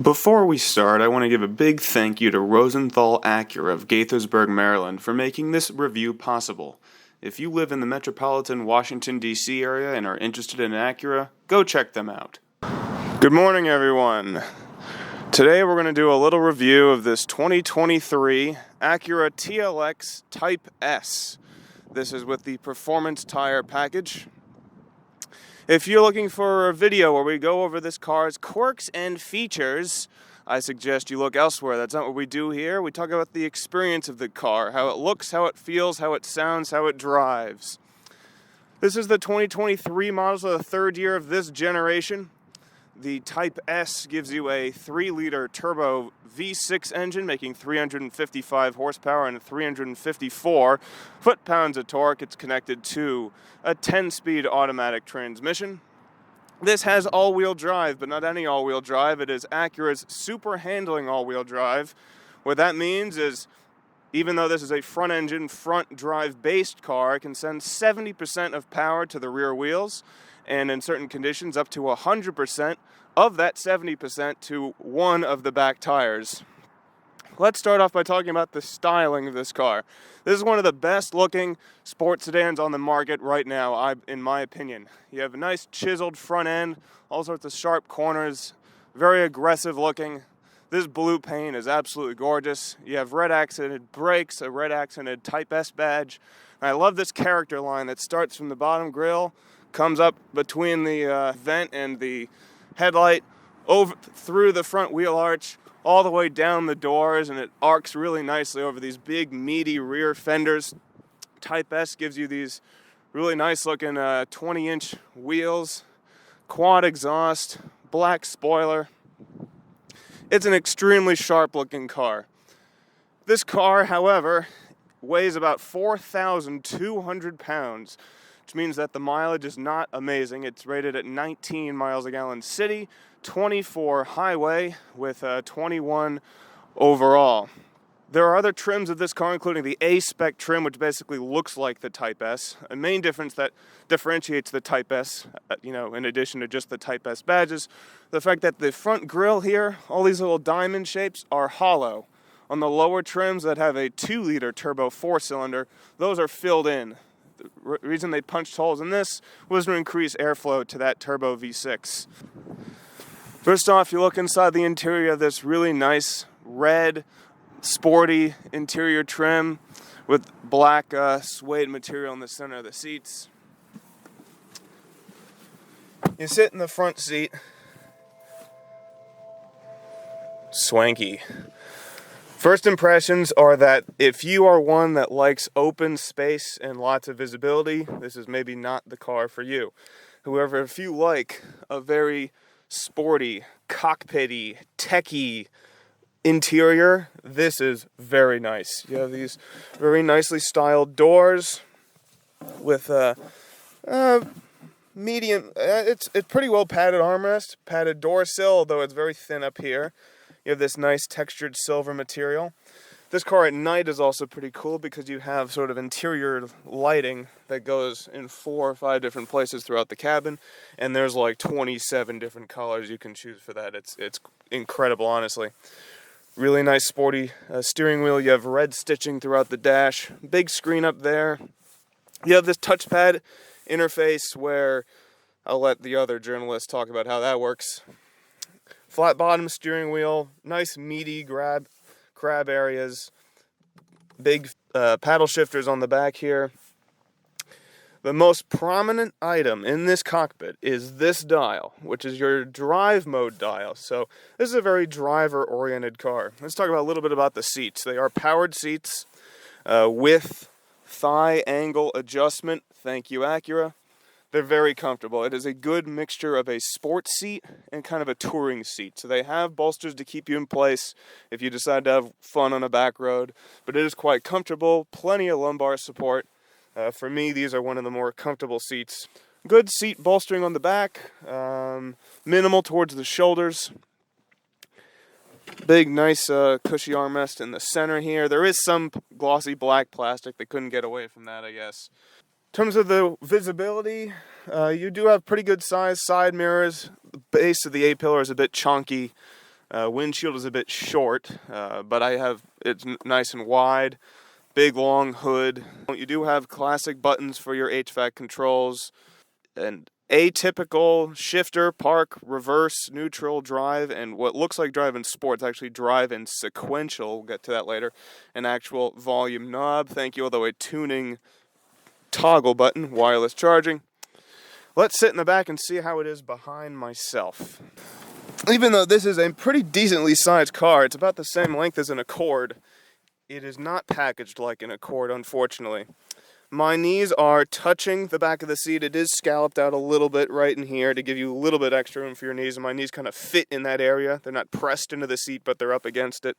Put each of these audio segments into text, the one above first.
Before we start, I want to give a big thank you to Rosenthal Acura of Gaithersburg, Maryland for making this review possible. If you live in the metropolitan Washington, D.C. area and are interested in an Acura, go check them out. Good morning, everyone. Today we're going to do a little review of this 2023 Acura TLX Type S. This is with the Performance Tire package. If you're looking for a video where we go over this car's quirks and features, I suggest you look elsewhere. That's not what we do here. We talk about the experience of the car, how it looks, how it feels, how it sounds, how it drives. This is the 2023 model, so the third year of this generation. The Type S gives you a 3-liter turbo V6 engine, making 355 horsepower and 354 foot-pounds of torque. It's connected to a 10-speed automatic transmission. This has all-wheel drive, but not any all-wheel drive. It is Acura's super handling all-wheel drive. What that means is, even though this is a front-engine, front-drive-based car, it can send 70% of power to the rear wheels, and in certain conditions up to 100% of that 70% to one of the back tires. Let's start off by talking about the styling of this car. This is one of the best looking sports sedans on the market right now, in my opinion. You have a nice chiseled front end, all sorts of sharp corners, very aggressive looking. This blue paint is absolutely gorgeous. You have red accented brakes, a red accented Type S badge. And I love this character line that starts from the bottom grille, comes up between the vent and the headlight, over through the front wheel arch, all the way down the doors, and it arcs really nicely over these big, meaty rear fenders. Type S gives you these really nice looking 20-inch wheels, quad exhaust, black spoiler. It's an extremely sharp looking car. This car, however, weighs about 4,200 pounds, which means that the mileage is not amazing. It's rated at 19 miles a gallon city, 24 highway, with 21 overall. There are other trims of this car, including the A-Spec trim, which basically looks like the Type S. A main difference that differentiates the Type S, in addition to just the Type S badges, the fact that the front grille here, all these little diamond shapes, are hollow. On the lower trims that have a 2-liter turbo 4-cylinder, those are filled in. The reason they punched holes in this was to increase airflow to that turbo V6. First off, you look inside the interior of this really nice red, sporty interior trim with black suede material in the center of the seats. You sit in the front seat. Swanky. First impressions are that if you are one that likes open space and lots of visibility, this is maybe not the car for you. However, if you like a very sporty, cockpity, techy interior, this is very nice. You have these very nicely styled doors with medium, it's pretty well padded armrest, padded door sill, although it's very thin up here. You have this nice textured silver material. This car at night is also pretty cool because you have sort of interior lighting that goes in 4 or 5 different places throughout the cabin, and there's like 27 different colors you can choose for that. It's incredible, honestly. Really nice sporty steering wheel. You have red stitching throughout the dash. Big screen up there. You have this touchpad interface where I'll let the other journalists talk about how that works. Flat bottom steering wheel, nice meaty crab areas, big paddle shifters on the back here. The most prominent item in this cockpit is this dial, which is your drive mode dial. So this is a very driver-oriented car. Let's talk about a little bit about the seats. They are powered seats with thigh angle adjustment. Thank you, Acura. They're very comfortable. It is a good mixture of a sports seat and kind of a touring seat. So they have bolsters to keep you in place if you decide to have fun on a back road. But it is quite comfortable, plenty of lumbar support. For me, these are one of the more comfortable seats. Good seat bolstering on the back, minimal towards the shoulders. Big, nice, cushy armrest in the center here. There is some glossy black plastic. They couldn't get away from that, I guess. In terms of the visibility, you do have pretty good size side mirrors. The base of the A-pillar is a bit chunky. Windshield is a bit short, but it's nice and wide. Big long hood. You do have classic buttons for your HVAC controls, and atypical shifter, park, reverse, neutral, drive, and what looks like drive in sports, actually drive in sequential. We'll get to that later. An actual volume knob. Thank you, although a tuning toggle button, wireless charging. Let's sit in the back and see how it is behind myself. Even though this is a pretty decently sized car, it's about the same length as an Accord. It is not packaged like an Accord, unfortunately. My knees are touching the back of the seat. It is scalloped out a little bit right in here to give you a little bit extra room for your knees, and my knees kind of fit in that area. They're not pressed into the seat, but they're up against it.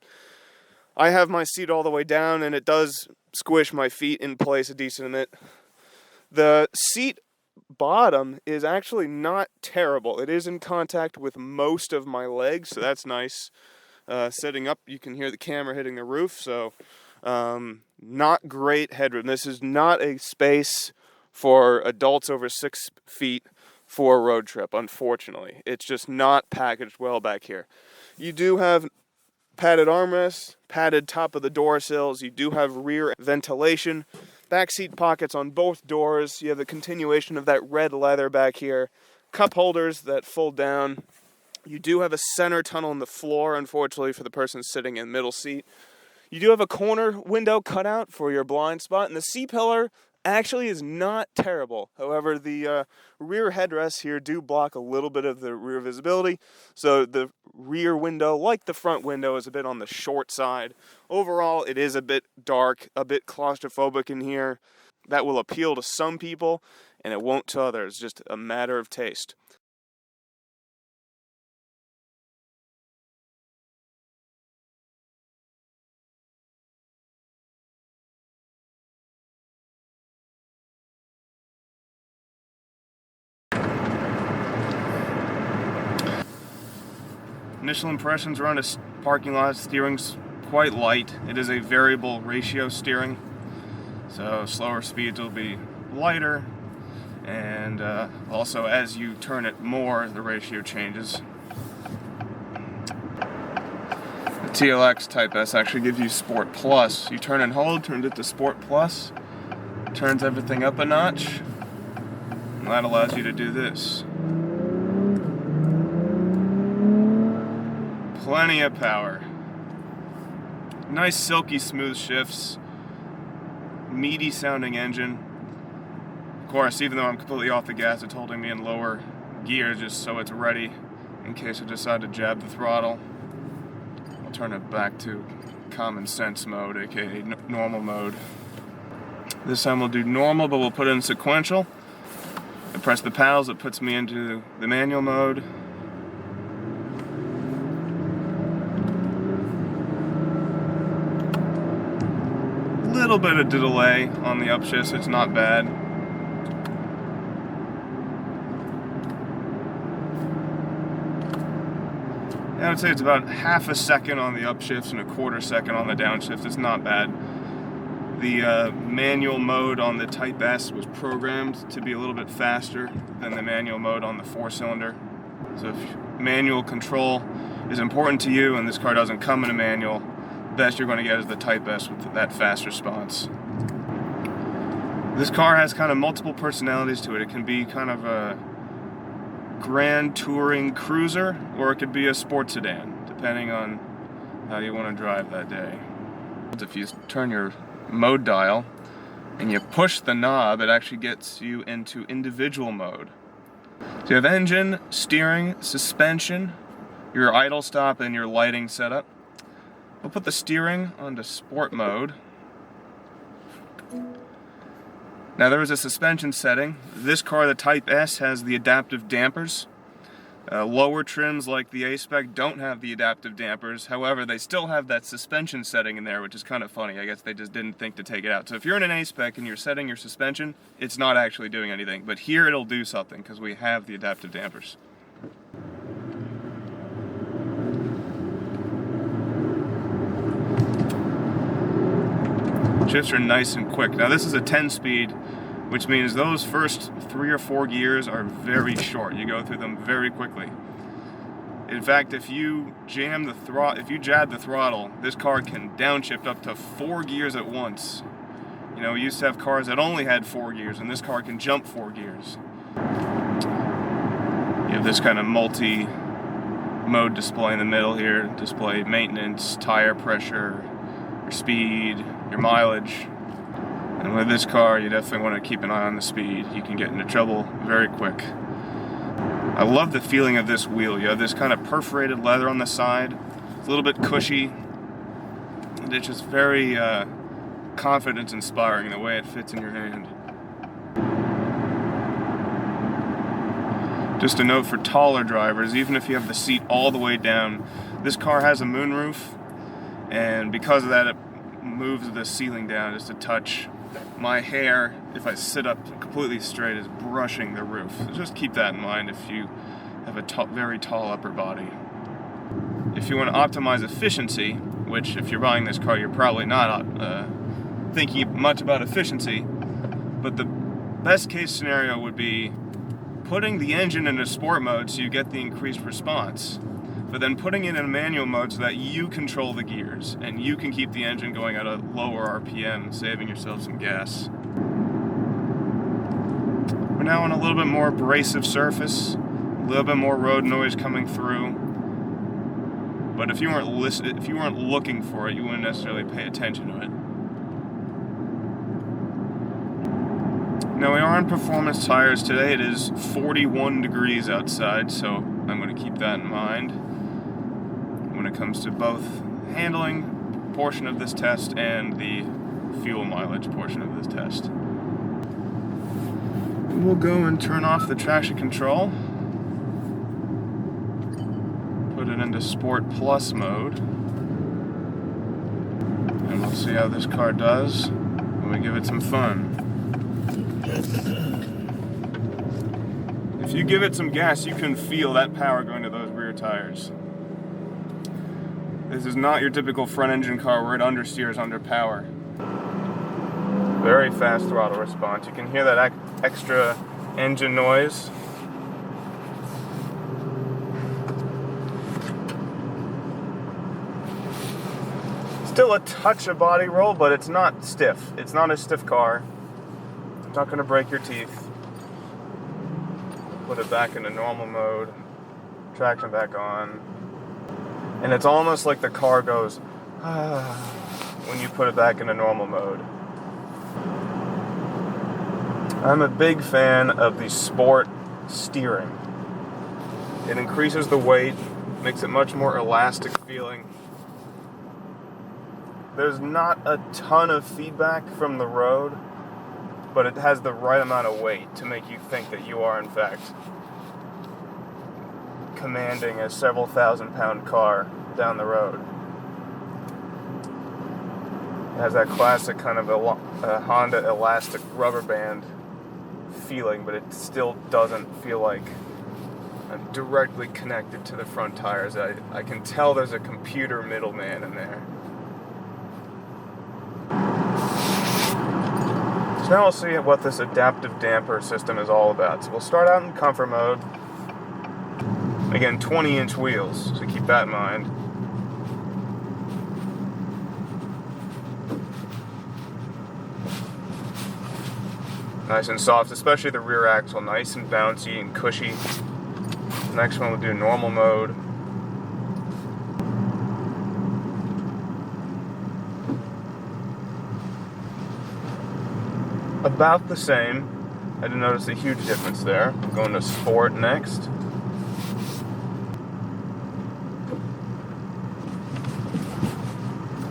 I have my seat all the way down, and it does squish my feet in place a decent bit. The seat bottom is actually not terrible. It is in contact with most of my legs, so that's nice. Sitting up, you can hear the camera hitting the roof, so not great headroom. This is not a space for adults over 6 feet for a road trip, unfortunately. It's just not packaged well back here. You do have padded armrests, padded top of the door sills. You do have rear ventilation, back seat pockets on both doors. You have the continuation of that red leather back here. Cup holders that fold down. You do have a center tunnel in the floor, unfortunately, for the person sitting in middle seat. You do have a corner window cut out for your blind spot, and the C-pillar actually is not terrible. However, the rear headrests here do block a little bit of the rear visibility, so the rear window, like the front window, is a bit on the short side. Overall, it is a bit dark, a bit claustrophobic in here. That will appeal to some people, and it won't to others, just a matter of taste. Initial impressions around a parking lot: steering's quite light. It is a variable ratio steering, so slower speeds will be lighter, and also as you turn it more, the ratio changes. The TLX Type S actually gives you Sport Plus. You turn and hold, turns it to Sport Plus, turns everything up a notch, and that allows you to do this. Plenty of power. Nice silky smooth shifts. Meaty sounding engine. Of course, even though I'm completely off the gas, it's holding me in lower gear just so it's ready in case I decide to jab the throttle. I'll turn it back to common sense mode, aka normal mode. This time we'll do normal, but we'll put it in sequential. I press the paddles, it puts me into the manual mode. Little bit of delay on the upshifts, it's not bad. I would say it's about half a second on the upshifts and a quarter second on the downshifts. It's not bad. The manual mode on the Type S was programmed to be a little bit faster than the manual mode on the 4-cylinder. So if manual control is important to you and this car doesn't come in a manual, best you're going to get is the Type S with that fast response. This car has kind of multiple personalities to it. It can be kind of a grand touring cruiser, or it could be a sports sedan, depending on how you want to drive that day. If you turn your mode dial and you push the knob, it actually gets you into individual mode. So you have engine, steering, suspension, your idle stop, and your lighting setup. We'll put the steering onto sport mode. Now there is a suspension setting. This car, the Type S, has the adaptive dampers. Lower trims like the A-Spec don't have the adaptive dampers. However, they still have that suspension setting in there, which is kind of funny. I guess they just didn't think to take it out. So if you're in an A-Spec and you're setting your suspension, it's not actually doing anything. But here it'll do something because we have the adaptive dampers. Shifts are nice and quick. Now this is a 10-speed, which means those first 3 or 4 gears are very short. You go through them very quickly. In fact, if you jab the throttle, this car can downshift up to 4 gears at once. You know, we used to have cars that only had 4 gears, and this car can jump 4 gears. You have this kind of multi-mode display in the middle here. Display maintenance, tire pressure, your speed, your mileage. And with this car, you definitely want to keep an eye on the speed. You can get into trouble very quick. I love the feeling of this wheel. You have this kind of perforated leather on the side. It's a little bit cushy. And it's just very confidence-inspiring the way it fits in your hand. Just a note for taller drivers, even if you have the seat all the way down, this car has a moonroof, and because of that it moves the ceiling down just a touch. My hair, if I sit up completely straight, is brushing the roof. So just keep that in mind if you have a very tall upper body. If you want to optimize efficiency, which if you're buying this car you're probably not thinking much about efficiency, but the best case scenario would be putting the engine into sport mode so you get the increased response, but then putting it in a manual mode so that you control the gears and you can keep the engine going at a lower RPM, saving yourself some gas. We're now on a little bit more abrasive surface, a little bit more road noise coming through, but if you weren't looking for it, you wouldn't necessarily pay attention to it. Now we are on performance tires today. It is 41 degrees outside, so I'm going to keep that in mind when it comes to both handling portion of this test and the fuel mileage portion of this test. We'll go and turn off the traction control, put it into Sport Plus mode, and we'll see how this car does when we give it some fun. If you give it some gas, you can feel that power going to those rear tires. This is not your typical front engine car where it understeers under power. Very fast throttle response. You can hear that extra engine noise. Still a touch of body roll, but it's not stiff. It's not a stiff car. It's not going to break your teeth. Put it back into normal mode, traction back on, and it's almost like the car goes when you put it back into normal mode. I'm a big fan of the sport steering. It increases the weight, makes it much more elastic feeling. There's not a ton of feedback from the road, but it has the right amount of weight to make you think that you are, in fact, commanding a several thousand-pound car down the road. It has that classic kind of a Honda elastic rubber band feeling, but it still doesn't feel like I'm directly connected to the front tires. I can tell there's a computer middleman in there. Now we'll see what this adaptive damper system is all about. So we'll start out in comfort mode. Again, 20-inch wheels, so keep that in mind. Nice and soft, especially the rear axle, nice and bouncy and cushy. Next one we'll do normal mode. About the same. I didn't notice a huge difference there. I'm going to sport next.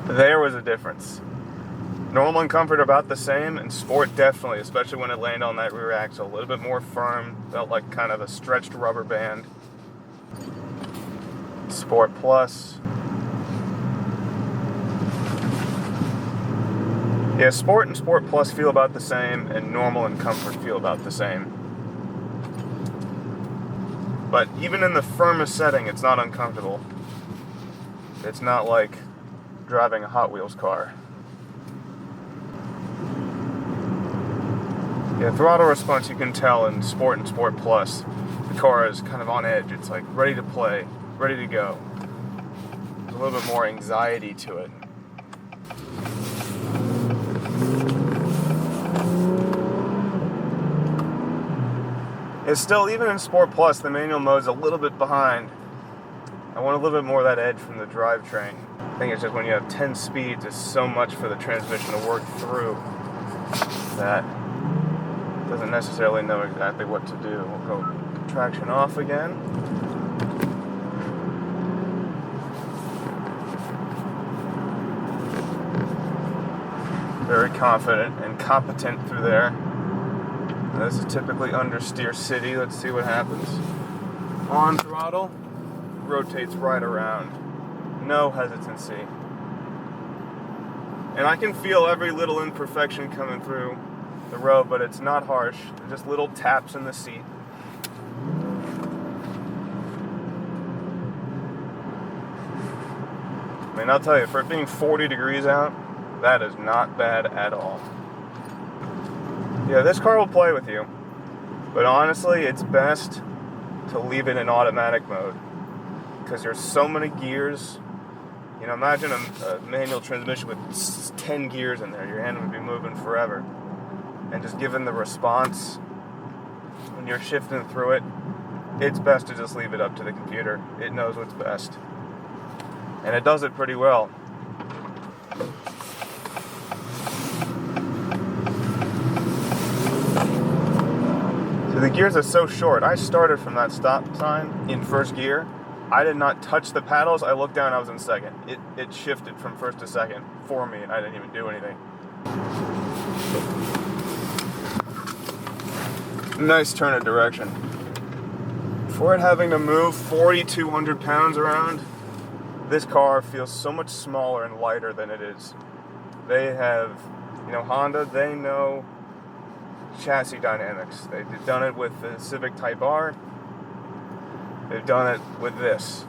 There was a difference. Normal and comfort about the same, and sport definitely, especially when it landed on that rear axle. A little bit more firm, felt like kind of a stretched rubber band. Sport Plus. Yeah, Sport and Sport Plus feel about the same, and Normal and Comfort feel about the same. But even in the firmest setting, it's not uncomfortable. It's not like driving a Hot Wheels car. Yeah, throttle response you can tell in Sport and Sport Plus. The car is kind of on edge. It's like ready to play. ready to go. There's a little bit more anxiety to it. It's still, even in Sport Plus, the manual mode's a little bit behind. I want a little bit more of that edge from the drivetrain. I think it's just when you have 10 speeds, it's so much for the transmission to work through that it doesn't necessarily know exactly what to do. We'll go traction off again. Very confident and competent through there. Now, this is typically understeer city. Let's see what happens. On throttle, rotates right around. No hesitancy. And I can feel every little imperfection coming through the road, but it's not harsh. They're just little taps in the seat. I mean, I'll tell you, for it being 40 degrees out, that is not bad at all. Yeah, this car will play with you, but honestly, it's best to leave it in automatic mode because there's so many gears. You know, imagine a manual transmission with 10 gears in there. Your hand would be moving forever. And just given the response when you're shifting through it, it's best to just leave it up to the computer. It knows what's best. And it does it pretty well. So the gears are so short. I started from that stop sign in first gear. I did not touch the paddles. I looked down, I was in second. It shifted from first to second for me, and I didn't even do anything. Nice turn of direction. For it having to move 4,200 pounds around, this car feels so much smaller and lighter than it is. They have, Honda, they know chassis dynamics. They've done it with the Civic Type R. They've done it with this.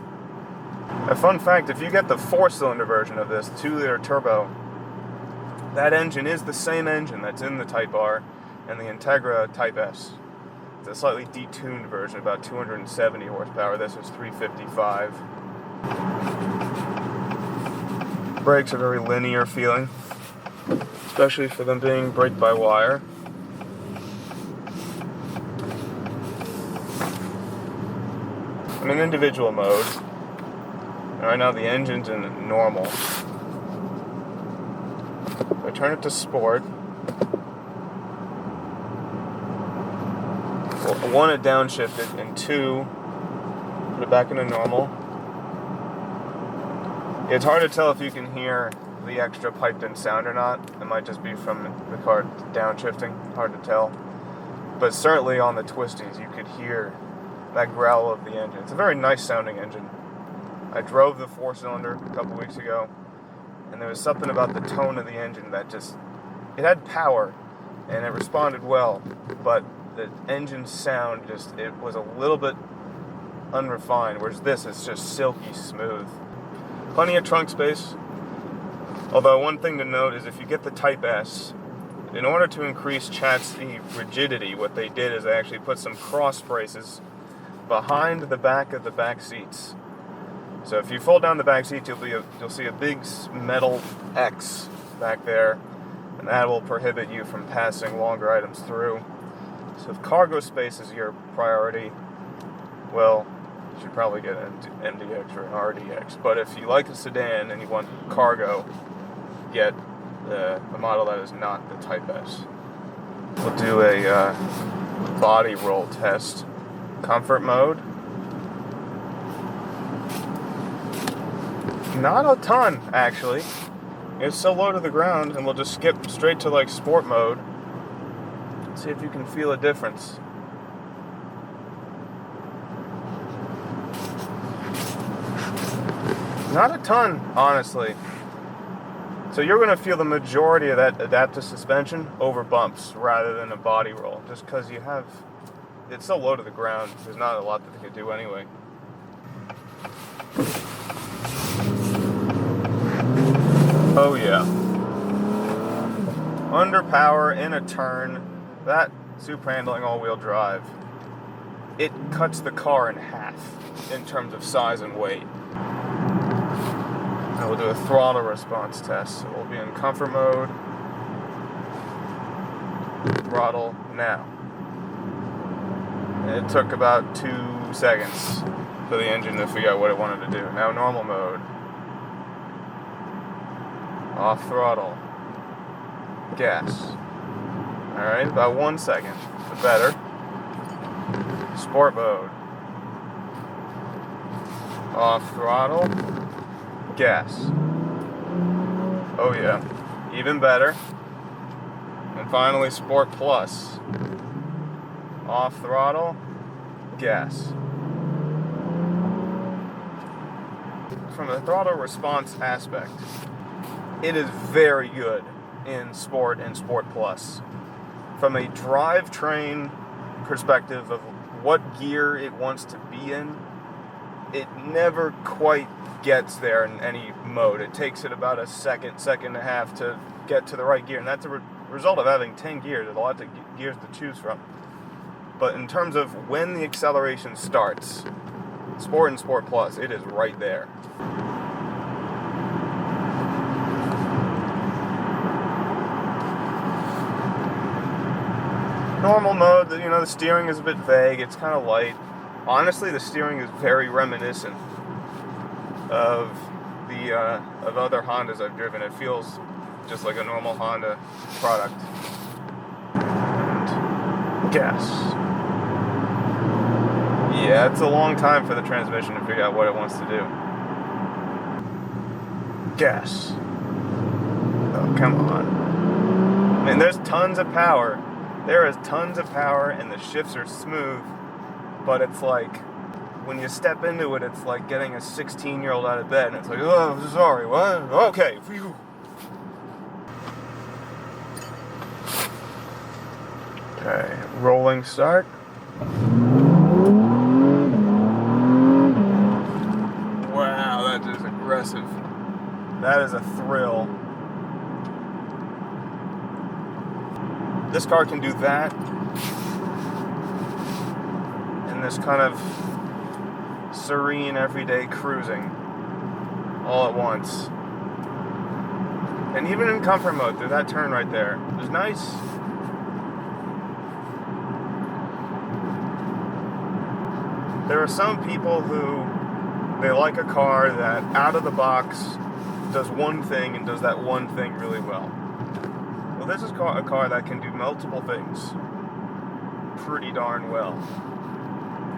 A fun fact, if you get the 4-cylinder version of this, 2-liter turbo, that engine is the same engine that's in the Type R and the Integra Type S. It's a slightly detuned version, about 270 horsepower. This is 355. Brakes are very linear feeling, especially for them being brake-by-wire. I'm in individual mode. Right now the engine's in normal. If I turn it to sport, well, 1, it downshifted, and 2, put it back into normal. It's hard to tell if you can hear the extra piped-in sound or not. It might just be from the car downshifting. Hard to tell. But certainly on the Twisties, you could hear that growl of the engine. It's a very nice sounding engine. I drove the 4-cylinder a couple weeks ago, and there was something about the tone of the engine that it had power, and it responded well, but the engine sound it was a little bit unrefined, whereas this is just silky smooth. Plenty of trunk space, although one thing to note is if you get the Type S, in order to increase chassis rigidity, what they did is they actually put some cross braces behind the back of the back seats. So if you fold down the back seats, you'll see a big metal X back there, and that will prohibit you from passing longer items through. So if cargo space is your priority, well, you should probably get an MDX or an RDX. But if you like a sedan and you want cargo, get the model that is not the Type S. We'll do a body roll test. Comfort mode. Not a ton, actually. It's so low to the ground, and we'll just skip straight to sport mode. See if you can feel a difference. Not a ton, honestly. So you're going to feel the majority of that adaptive suspension over bumps rather than a body roll, just because it's so low to the ground. There's not a lot that they could do anyway. Oh yeah. Under power in a turn. That super handling all-wheel drive. it cuts the car in half in terms of size and weight. Now we'll do a throttle response test. So we'll be in comfort mode. Throttle now. And it took about 2 seconds for the engine to figure out what it wanted to do. Now normal mode. Off throttle. Gas. Alright, about 1 second. So better. Sport mode. Off throttle. Gas. Oh yeah. Even better. And finally Sport Plus. Off throttle. Gas. From a throttle response aspect, it is very good in Sport and Sport Plus. From a drivetrain perspective of what gear it wants to be in, it never quite gets there in any mode. It takes it about a second and a half to get to the right gear, and that's a result of having 10 gears. There's a lot of gears to choose from. But in terms of when the acceleration starts, Sport and Sport Plus, it is right there. Normal mode, the steering is a bit vague. It's kind of light. Honestly, the steering is very reminiscent of of other Hondas I've driven. It feels just like a normal Honda product. And gas. Yeah, it's a long time for the transmission to figure out what it wants to do. Gas. Oh, come on. I mean, there's tons of power. There is tons of power, and the shifts are smooth, but it's like, when you step into it, it's like getting a 16-year-old out of bed, and it's like, oh, sorry, what? Okay, phew. Okay, rolling start. Wow, that is aggressive. That is a thrill. This car can do that, and this kind of serene everyday cruising all at once. And even in comfort mode, through that turn right there, it was nice. There are some people who, they like a car that out of the box does one thing and does that one thing really well. Well, this is a car that can do multiple things pretty darn well.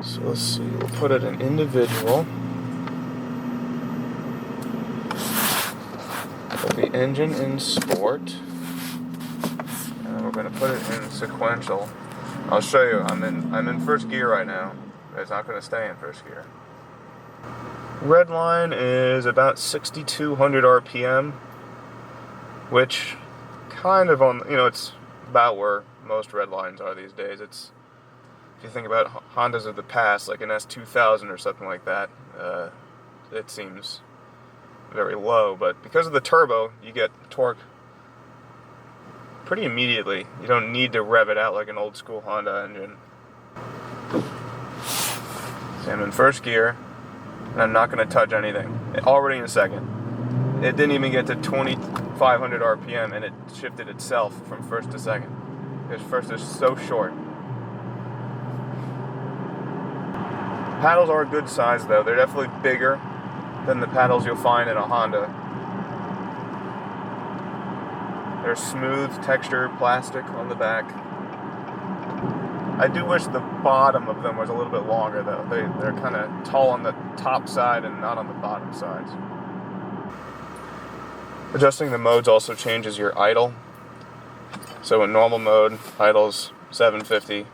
So let's see, we'll put it in individual. Put the engine in sport. And then we're going to put it in sequential. I'll show you, I'm in first gear right now. It's not going to stay in first gear. Red line is about 6,200 RPM, which kind of it's about where most red lines are these days. It's, if you think about Hondas of the past, like an S2000 or something like that, it seems very low. But because of the turbo, you get torque pretty immediately. You don't need to rev it out like an old school Honda engine. So I'm in first gear, and I'm not going to touch anything. Already in second. It didn't even get to 2,500 RPM, and it shifted itself from first to second. Because first is so short. Paddles are a good size, though. They're definitely bigger than the paddles you'll find in a Honda. They're smooth, textured plastic on the back. I do wish the bottom of them was a little bit longer, though. They're kind of tall on the top side and not on the bottom sides. Adjusting the modes also changes your idle. So in normal mode, idle's 750.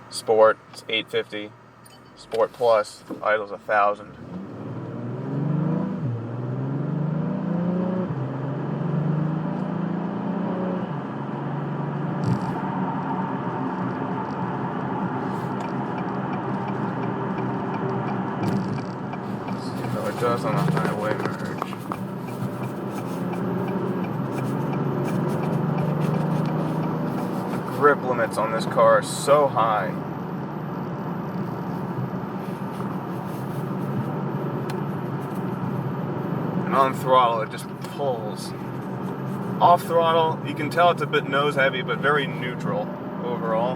Sport, it's 850. Sport Plus, idle's 1,000. It does on a highway merge. The grip limits on this car are so high. And on throttle, it just pulls. Off throttle, you can tell it's a bit nose heavy, but very neutral overall.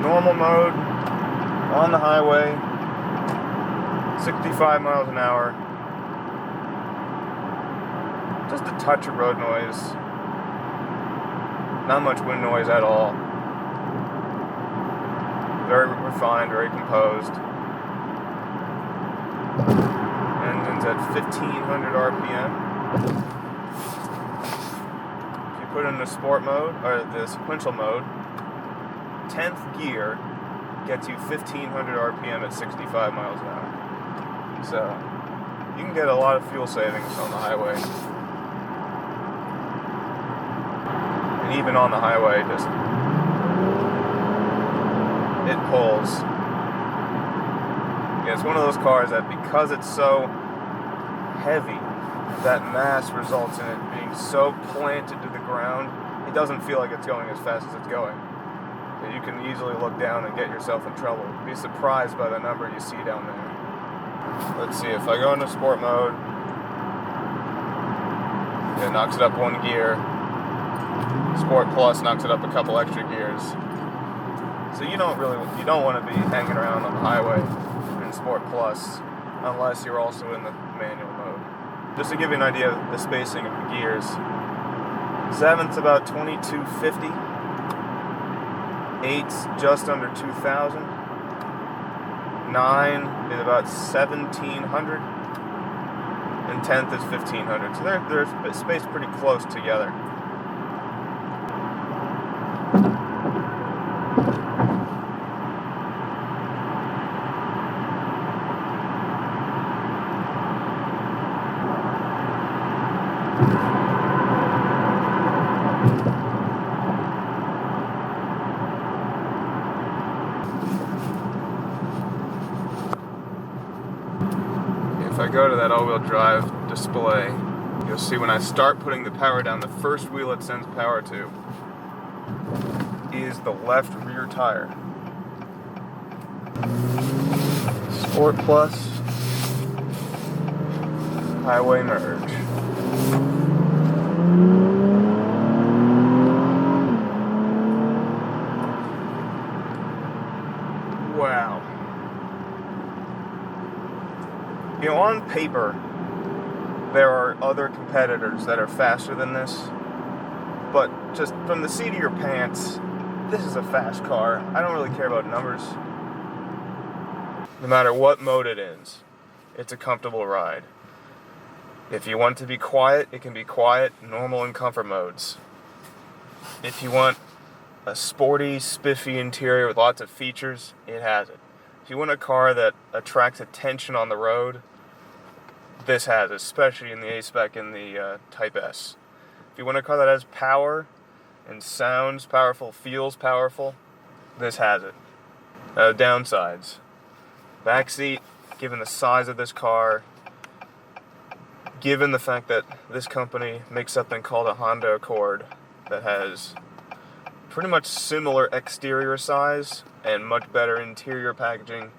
Normal mode, on the highway, 65 miles an hour. Just a touch of road noise. Not much wind noise at all. Very refined, very composed. Engine's at 1500 RPM. If you put it in the sport mode, or the sequential mode, 10th gear gets you 1500 RPM at 65 miles an hour. So, you can get a lot of fuel savings on the highway. And even on the highway, just it pulls. Yeah, it's one of those cars that because it's so heavy, that mass results in it being so planted to the ground, it doesn't feel like it's going as fast as it's going. So you can easily look down and get yourself in trouble. Be surprised by the number you see down there. Let's see, if I go into sport mode, it knocks it up one gear. Sport Plus knocks it up a couple extra gears. So you don't want to be hanging around on the highway in Sport Plus unless you're also in the manual mode. Just to give you an idea of the spacing of the gears, 7th's about 2250, 8's just under 2000, 9 is about 1700, and 10th is 1500. So they're spaced pretty close together. If I go to that all-wheel drive display, you'll see when I start putting the power down, the first wheel it sends power to is the left rear tire. Sport Plus, highway merge. Wow. You know, on paper, there are other competitors that are faster than this, but just from the seat of your pants, this is a fast car. I don't really care about numbers. No matter what mode it is, it's a comfortable ride. If you want it to be quiet, it can be quiet, normal, and comfort modes. If you want a sporty, spiffy interior with lots of features, it has it. If you want a car that attracts attention on the road, this has it, especially in the A-Spec and the Type S. If you want a car that has power and sounds powerful, feels powerful, this has it. Downsides. Backseat, given the size of this car, given the fact that this company makes something called a Honda Accord that has pretty much similar exterior size and much better interior packaging,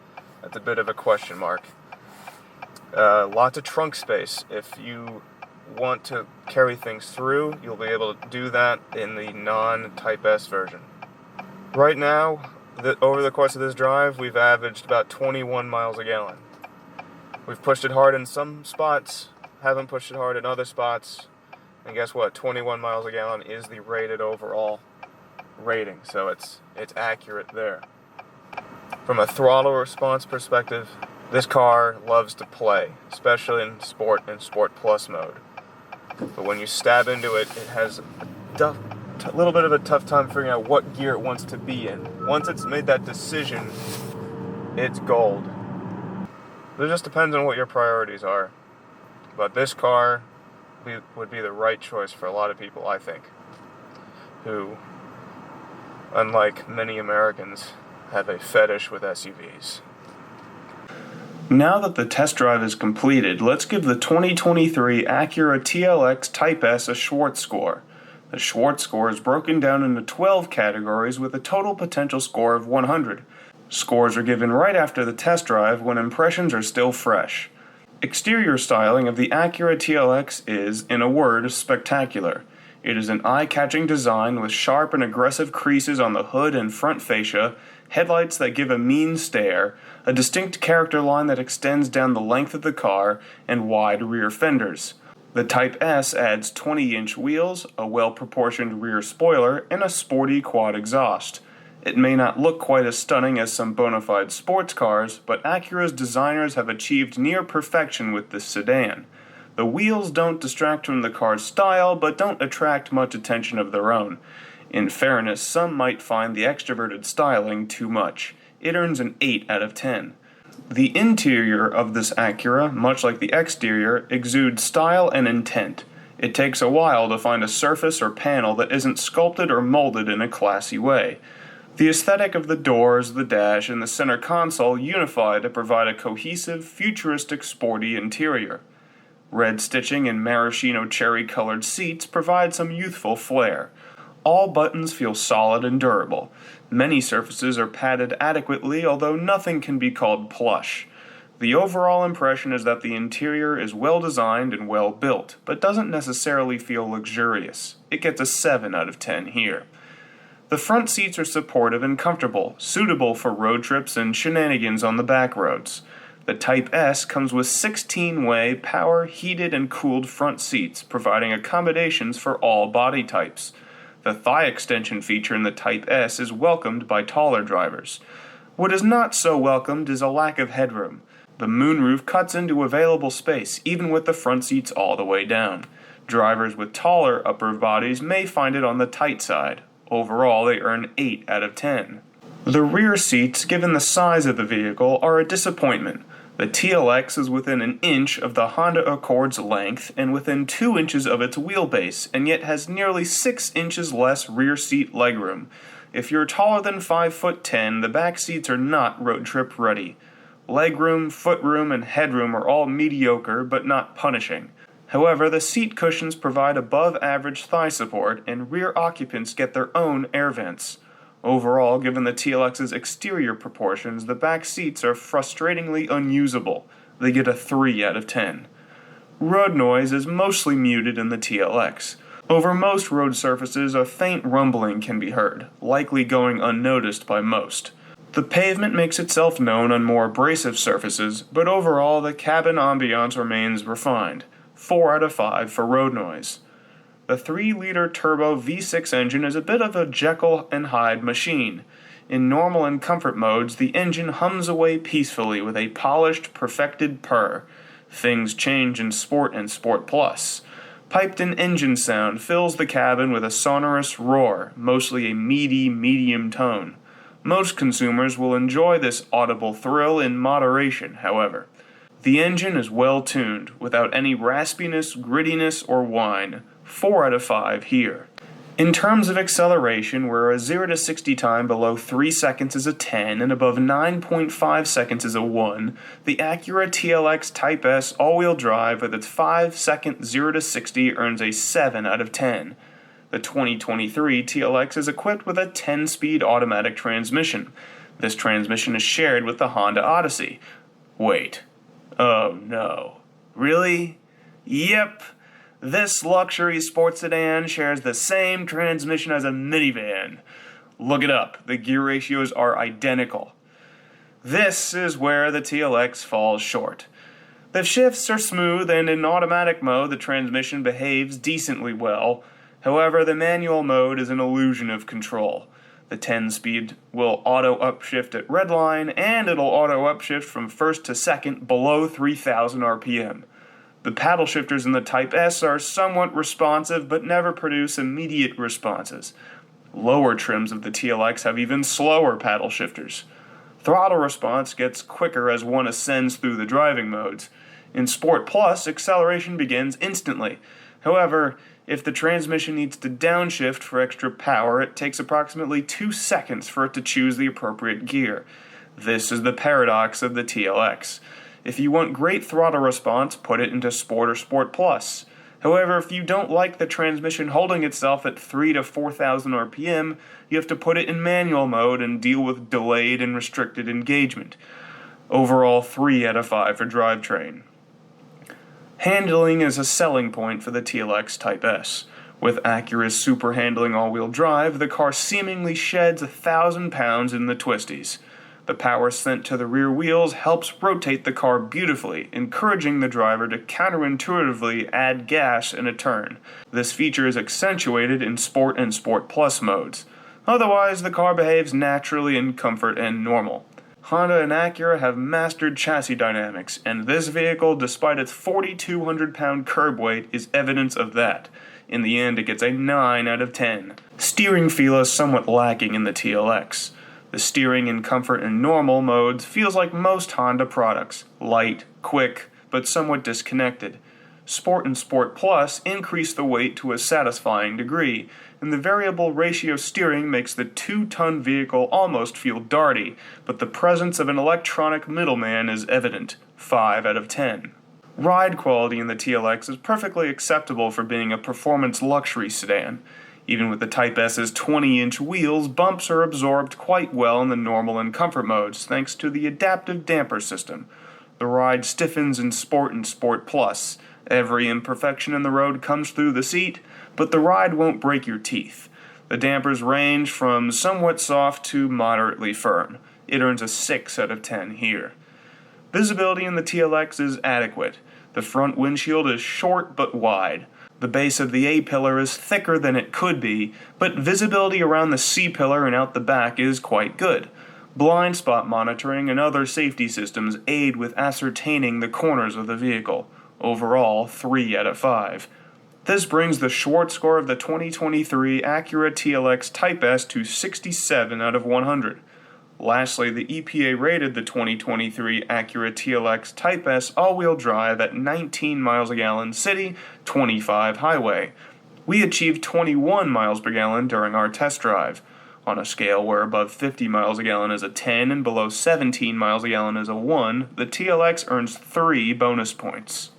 that's a bit of a question mark. Lots of trunk space. If you want to carry things through, you'll be able to do that in the non-Type S version. Right now, over the course of this drive, we've averaged about 21 miles a gallon. We've pushed it hard in some spots, haven't pushed it hard in other spots, and guess what? 21 miles a gallon is the rated overall rating, so it's accurate there. From a throttle response perspective, this car loves to play, especially in Sport and Sport Plus mode. But when you stab into it, it has a little bit of a tough time figuring out what gear it wants to be in. Once it's made that decision, it's gold. It just depends on what your priorities are. But this car would be the right choice for a lot of people, I think, who, unlike many Americans, have a fetish with SUVs. Now that the test drive is completed, let's give the 2023 Acura TLX Type S a Schwartz Score. The Schwartz Score is broken down into 12 categories with a total potential score of 100. Scores are given right after the test drive when impressions are still fresh. Exterior styling of the Acura TLX is, in a word, spectacular. It is an eye-catching design with sharp and aggressive creases on the hood and front fascia, headlights that give a mean stare, a distinct character line that extends down the length of the car, and wide rear fenders. The Type S adds 20-inch wheels, a well-proportioned rear spoiler, and a sporty quad exhaust. It may not look quite as stunning as some bona fide sports cars, but Acura's designers have achieved near perfection with this sedan. The wheels don't distract from the car's style, but don't attract much attention of their own. In fairness, some might find the extroverted styling too much. It earns an 8 out of 10. The interior of this Acura, much like the exterior, exudes style and intent. It takes a while to find a surface or panel that isn't sculpted or molded in a classy way. The aesthetic of the doors, the dash, and the center console unify to provide a cohesive, futuristic, sporty interior. Red stitching and maraschino cherry-colored seats provide some youthful flair. All buttons feel solid and durable. Many surfaces are padded adequately, although nothing can be called plush. The overall impression is that the interior is well designed and well built, but doesn't necessarily feel luxurious. It gets a 7 out of 10 here. The front seats are supportive and comfortable, suitable for road trips and shenanigans on the back roads. The Type S comes with 16-way power heated and cooled front seats, providing accommodations for all body types. The thigh extension feature in the Type S is welcomed by taller drivers. What is not so welcomed is a lack of headroom. The moonroof cuts into available space, even with the front seats all the way down. Drivers with taller upper bodies may find it on the tight side. Overall, they earn 8 out of 10. The rear seats, given the size of the vehicle, are a disappointment. The TLX is within an inch of the Honda Accord's length and within 2 inches of its wheelbase, and yet has nearly 6 inches less rear seat legroom. If you're taller than 5'10", the back seats are not road trip ready. Legroom, footroom, and headroom are all mediocre but not punishing. However, the seat cushions provide above-average thigh support, and rear occupants get their own air vents. Overall, given the TLX's exterior proportions, the back seats are frustratingly unusable. They get a 3 out of 10. Road noise is mostly muted in the TLX. Over most road surfaces, a faint rumbling can be heard, likely going unnoticed by most. The pavement makes itself known on more abrasive surfaces, but overall the cabin ambiance remains refined. 4 out of 5 for road noise. The 3-liter turbo V6 engine is a bit of a Jekyll and Hyde machine. In normal and comfort modes, the engine hums away peacefully with a polished, perfected purr. Things change in Sport and Sport Plus. Piped-in engine sound fills the cabin with a sonorous roar, mostly a meaty, medium tone. Most consumers will enjoy this audible thrill in moderation, however. The engine is well tuned, without any raspiness, grittiness, or whine. 4 out of 5 here. In terms of acceleration, where a 0 to 60 time below 3 seconds is a 10 and above 9.5 seconds is a 1, the Acura TLX Type S all-wheel drive with its 5-second 0 to 60 earns a 7 out of 10. The 2023 TLX is equipped with a 10-speed automatic transmission. This transmission is shared with the Honda Odyssey. Wait. Oh no. Really? Yep. This luxury sports sedan shares the same transmission as a minivan. Look it up. The gear ratios are identical. This is where the TLX falls short. The shifts are smooth, and in automatic mode the transmission behaves decently well. However, the manual mode is an illusion of control. The 10-speed will auto-upshift at redline, and it'll auto-upshift from first to second below 3,000 RPM. The paddle shifters in the Type S are somewhat responsive, but never produce immediate responses. Lower trims of the TLX have even slower paddle shifters. Throttle response gets quicker as one ascends through the driving modes. In Sport Plus, acceleration begins instantly. However, if the transmission needs to downshift for extra power, it takes approximately 2 seconds for it to choose the appropriate gear. This is the paradox of the TLX. If you want great throttle response, put it into Sport or Sport Plus. However, if you don't like the transmission holding itself at 3 to 4,000 RPM, you have to put it in manual mode and deal with delayed and restricted engagement. Overall, 3 out of 5 for drivetrain. Handling is a selling point for the TLX Type S. With Acura's super handling all-wheel drive, the car seemingly sheds 1,000 pounds in the Twisties. The power sent to the rear wheels helps rotate the car beautifully, encouraging the driver to counterintuitively add gas in a turn. This feature is accentuated in Sport and Sport Plus modes. Otherwise, the car behaves naturally in comfort and normal. Honda and Acura have mastered chassis dynamics, and this vehicle, despite its 4,200-pound curb weight, is evidence of that. In the end, it gets a 9 out of 10. Steering feel is somewhat lacking in the TLX. The steering in comfort and normal modes feels like most Honda products, light, quick, but somewhat disconnected. Sport and Sport Plus increase the weight to a satisfying degree, and the variable ratio steering makes the 2-ton vehicle almost feel darty, but the presence of an electronic middleman is evident, 5 out of 10. Ride quality in the TLX is perfectly acceptable for being a performance luxury sedan. Even with the Type S's 20-inch wheels, bumps are absorbed quite well in the normal and comfort modes thanks to the adaptive damper system. The ride stiffens in Sport and Sport Plus. Every imperfection in the road comes through the seat, but the ride won't break your teeth. The dampers range from somewhat soft to moderately firm. It earns a 6 out of 10 here. Visibility in the TLX is adequate. The front windshield is short but wide. The base of the A-pillar is thicker than it could be, but visibility around the C-pillar and out the back is quite good. Blind spot monitoring and other safety systems aid with ascertaining the corners of the vehicle. Overall, 3 out of 5. This brings the Schwartz Score of the 2023 Acura TLX Type S to 67 out of 100. Lastly, the EPA rated the 2023 Acura TLX Type S all-wheel drive at 19 miles a gallon city, 25 highway. We achieved 21 miles per gallon during our test drive. On a scale where above 50 miles a gallon is a 10 and below 17 miles a gallon is a 1, the TLX earns 3 bonus points.